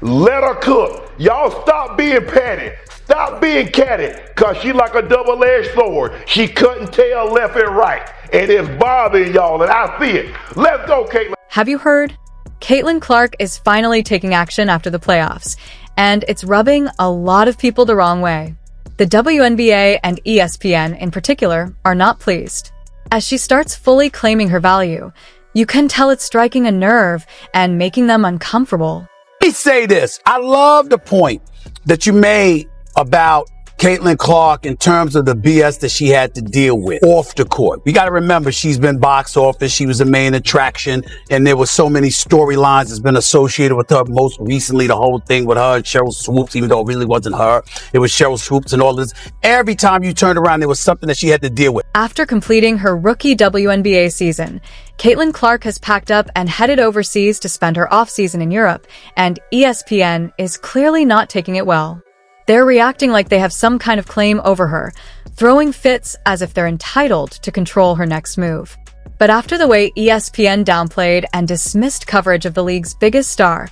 Let her cook. Y'all stop being petty. Stop being catty, because she like a double-edged sword. She cutting tail left and right. And it's bothering y'all, and I see it. Let's go, Caitlin. Have you heard? Caitlin Clark is finally taking action after the playoffs, and it's rubbing a lot of people the wrong way. The WNBA and ESPN in particular are not pleased. As she starts fully claiming her value, you can tell it's striking a nerve and making them uncomfortable. Let me say this. I love the point that you made about Caitlin Clark in terms of the BS that she had to deal with off the court. We got to remember she's been box office. She was the main attraction, and there were so many storylines that's been associated with her. Most recently, the whole thing with her and Cheryl Swoops, even though it really wasn't her. It was Cheryl Swoops and all this. Every time you turned around, there was something that she had to deal with. After completing her rookie WNBA season, Caitlin Clark has packed up and headed overseas to spend her off-season in Europe, and ESPN is clearly not taking it well. They're reacting like they have some kind of claim over her, throwing fits as if they're entitled to control her next move. But after the way ESPN downplayed and dismissed coverage of the league's biggest star,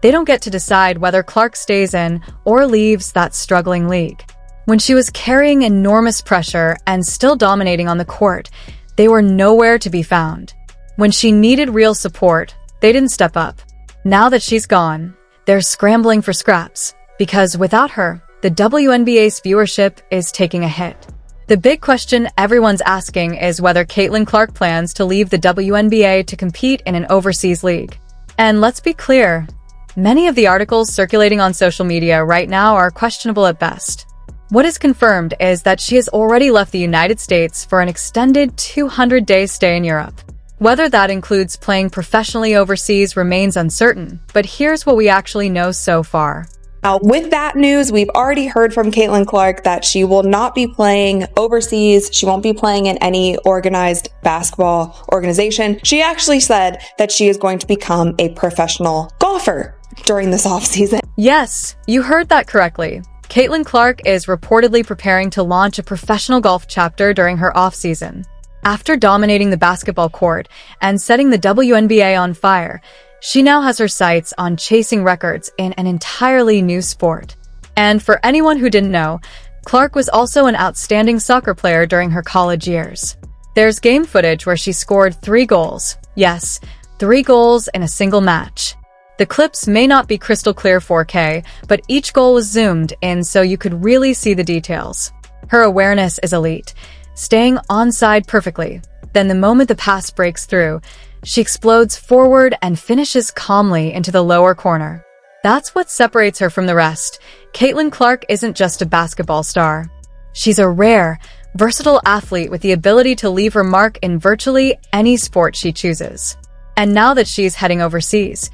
they don't get to decide whether Clark stays in or leaves that struggling league. When she was carrying enormous pressure and still dominating on the court, they were nowhere to be found. When she needed real support, they didn't step up. Now that she's gone, they're scrambling for scraps, because without her, the WNBA's viewership is taking a hit. The big question everyone's asking is whether Caitlin Clark plans to leave the WNBA to compete in an overseas league. And let's be clear, many of the articles circulating on social media right now are questionable at best. What is confirmed is that she has already left the United States for an extended 200-day stay in Europe. Whether that includes playing professionally overseas remains uncertain, but here's what we actually know so far. Now, with that news, we've already heard from Caitlin Clark that she will not be playing overseas. She won't be playing in any organized basketball organization. She actually said that she is going to become a professional golfer during this offseason. Yes, you heard that correctly. Caitlin Clark is reportedly preparing to launch a professional golf chapter during her off-season. After dominating the basketball court and setting the WNBA on fire, she now has her sights on chasing records in an entirely new sport. And for anyone who didn't know, Clark was also an outstanding soccer player during her college years. There's game footage where she scored 3 goals. Yes, 3 goals in a single match. The clips may not be crystal clear 4K, but each goal was zoomed in so you could really see the details. Her awareness is elite, staying onside perfectly. Then the moment the pass breaks through, she explodes forward and finishes calmly into the lower corner. That's what separates her from the rest. Caitlin Clark isn't just a basketball star. She's a rare, versatile athlete with the ability to leave her mark in virtually any sport she chooses. And now that she's heading overseas,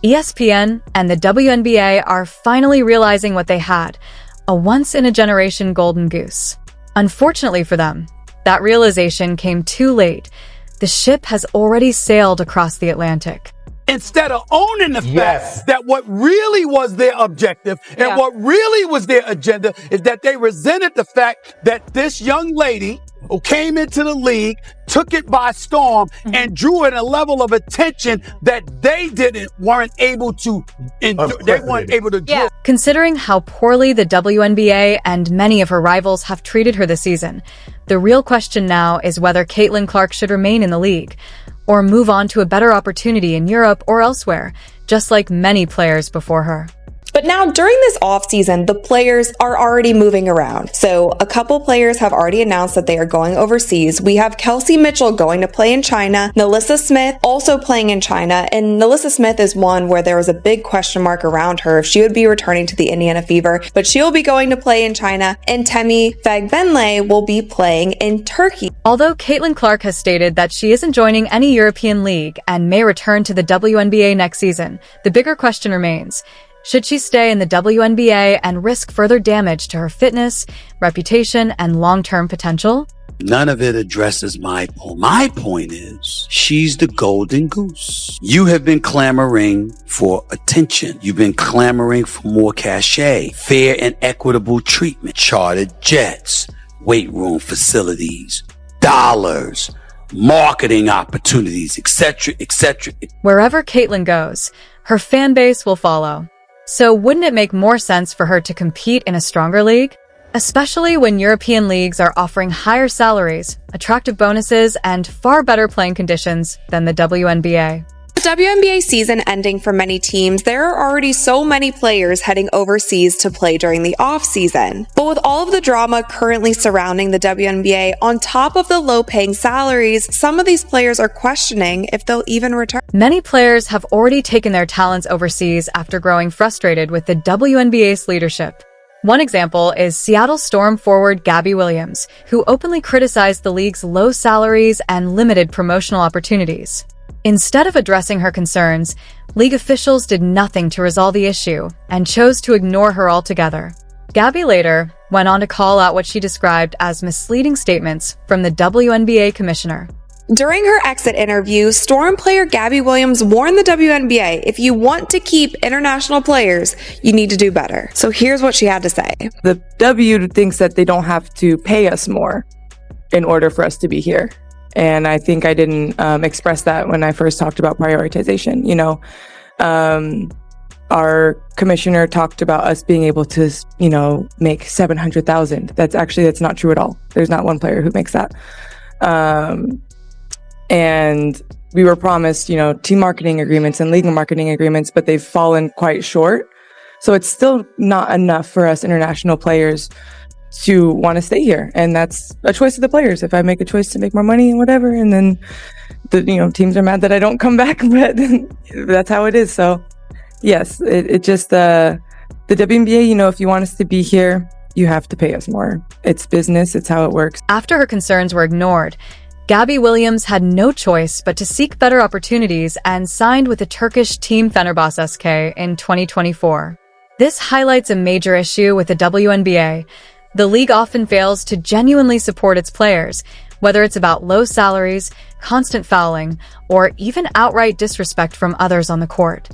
ESPN and the WNBA are finally realizing what they had, a once-in-a-generation golden goose. Unfortunately for them, that realization came too late. The ship has already sailed across the Atlantic. Instead of owning the fact that what really was their objective and what really was their agenda is that they resented the fact that this young lady who came into the league, took it by storm, and drew in a level of attention that they weren't able to draw. Considering how poorly the WNBA and many of her rivals have treated her this season, the real question now is whether Caitlin Clark should remain in the league or move on to a better opportunity in Europe or elsewhere, just like many players before her. But now during this offseason, the players are already moving around. So a couple players have already announced that they are going overseas. We have Kelsey Mitchell going to play in China, Nalissa Smith also playing in China, and Nalissa Smith is one where there was a big question mark around her if she would be returning to the Indiana Fever, but she'll be going to play in China, and Temi Fagbenle will be playing in Turkey. Although Caitlin Clark has stated that she isn't joining any European league and may return to the WNBA next season, the bigger question remains: should she stay in the WNBA and risk further damage to her fitness, reputation, and long-term potential? None of it addresses my point. My point is, she's the golden goose. You have been clamoring for attention. You've been clamoring for more cachet, fair and equitable treatment, chartered jets, weight room facilities, dollars, marketing opportunities, etc., etc. Wherever Caitlin goes, her fan base will follow. So wouldn't it make more sense for her to compete in a stronger league? Especially when European leagues are offering higher salaries, attractive bonuses, and far better playing conditions than the WNBA. With the WNBA season ending for many teams, there are already so many players heading overseas to play during the off-season. But with all of the drama currently surrounding the WNBA, on top of the low-paying salaries, some of these players are questioning if they'll even return. Many players have already taken their talents overseas after growing frustrated with the WNBA's leadership. One example is Seattle Storm forward Gabby Williams, who openly criticized the league's low salaries and limited promotional opportunities. Instead of addressing her concerns, league officials did nothing to resolve the issue and chose to ignore her altogether. Gabby later went on to call out what she described as misleading statements from the WNBA commissioner. During her exit interview, Storm player Gabby Williams warned the WNBA, if you want to keep international players, you need to do better. So here's what she had to say. The W thinks that they don't have to pay us more in order for us to be here. And I think I didn't express that when I first talked about prioritization. Our commissioner talked about us being able to, make 700,000. That's not true at all. There's not one player who makes that. And we were promised, team marketing agreements and league marketing agreements, but they've fallen quite short. So it's still not enough for us international players to want to stay here. And that's a choice of the players. If I make a choice to make more money and whatever, and then the teams are mad that I don't come back, but that's how it is. So yes, it just, the WNBA, if you want us to be here, you have to pay us more. It's business. It's how it works. After her concerns were ignored, Gabby Williams had no choice but to seek better opportunities and signed with the Turkish team Fenerbahçe SK in 2024. This highlights a major issue with the WNBA. The league often fails to genuinely support its players, whether it's about low salaries, constant fouling, or even outright disrespect from others on the court.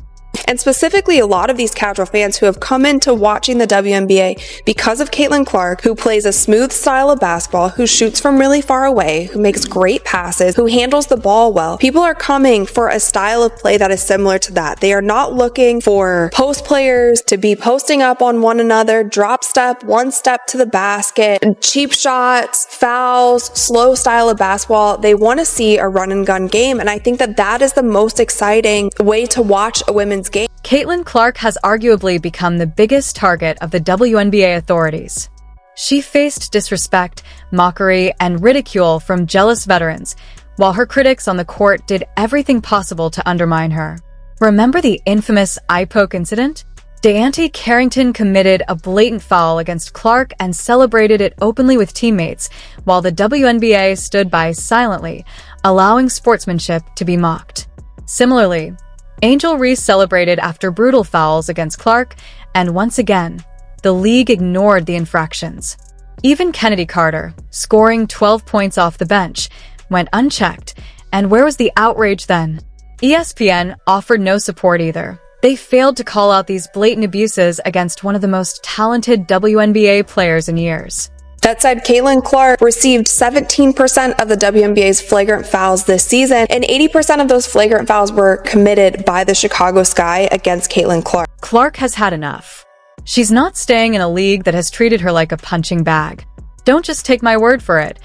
And specifically, a lot of these casual fans who have come into watching the WNBA because of Caitlin Clark, who plays a smooth style of basketball, who shoots from really far away, who makes great passes, who handles the ball well. People are coming for a style of play that is similar to that. They are not looking for post players to be posting up on one another, drop step, one step to the basket, cheap shots, fouls, slow style of basketball. They want to see a run and gun game. And I think that that is the most exciting way to watch a women's game. Caitlin Clark has arguably become the biggest target of the WNBA authorities. She faced disrespect, mockery, and ridicule from jealous veterans, while her critics on the court did everything possible to undermine her. Remember the infamous eye poke incident? Deante Carrington committed a blatant foul against Clark and celebrated it openly with teammates, while the WNBA stood by silently, allowing sportsmanship to be mocked. Similarly, Angel Reese celebrated after brutal fouls against Clark, and once again, the league ignored the infractions. Even Kennedy Carter, scoring 12 points off the bench, went unchecked, and where was the outrage then? ESPN offered no support either. They failed to call out these blatant abuses against one of the most talented WNBA players in years. That said, Caitlin Clark received 17% of the WNBA's flagrant fouls this season, and 80% of those flagrant fouls were committed by the Chicago Sky against Caitlin Clark. Clark has had enough. She's not staying in a league that has treated her like a punching bag. Don't just take my word for it.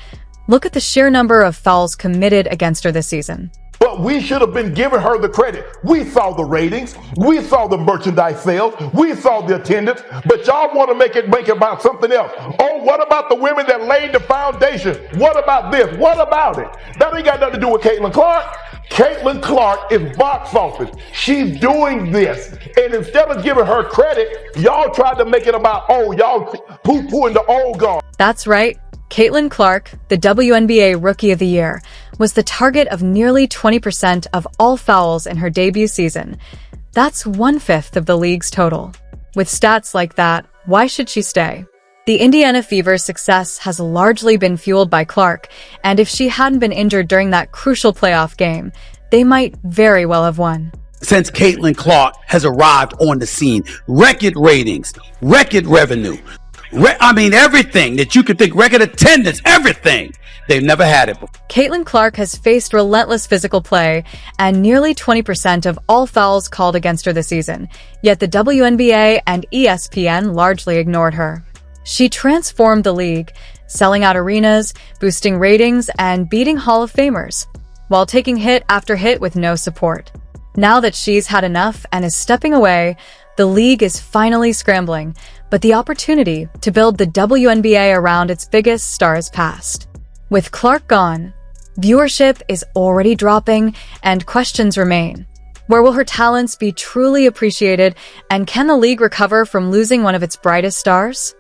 Look at the sheer number of fouls committed against her this season. But we should have been giving her the credit. We saw the ratings. We saw the merchandise sales. We saw the attendance. But y'all want to make it about something else. Oh, what about the women that laid the foundation? What about this? What about it? That ain't got nothing to do with Caitlin Clark. Caitlin Clark is box office. She's doing this. And instead of giving her credit, y'all tried to make it about, oh, y'all poo-pooing the old guard. That's right. Caitlin Clark, the WNBA Rookie of the Year, was the target of nearly 20% of all fouls in her debut season. That's 1/5 of the league's total. With stats like that, why should she stay? The Indiana Fever's success has largely been fueled by Clark, and if she hadn't been injured during that crucial playoff game, they might very well have won. Since Caitlin Clark has arrived on the scene, record ratings, record revenue, Everything that you could think, record attendance, everything. They've never had it before. Caitlin Clark has faced relentless physical play and nearly 20% of all fouls called against her this season, yet the WNBA and ESPN largely ignored her. She transformed the league, selling out arenas, boosting ratings, and beating Hall of Famers, while taking hit after hit with no support. Now that she's had enough and is stepping away, the league is finally scrambling, but the opportunity to build the WNBA around its biggest stars passed. With Clark gone, viewership is already dropping and questions remain. Where will her talents be truly appreciated, and can the league recover from losing one of its brightest stars?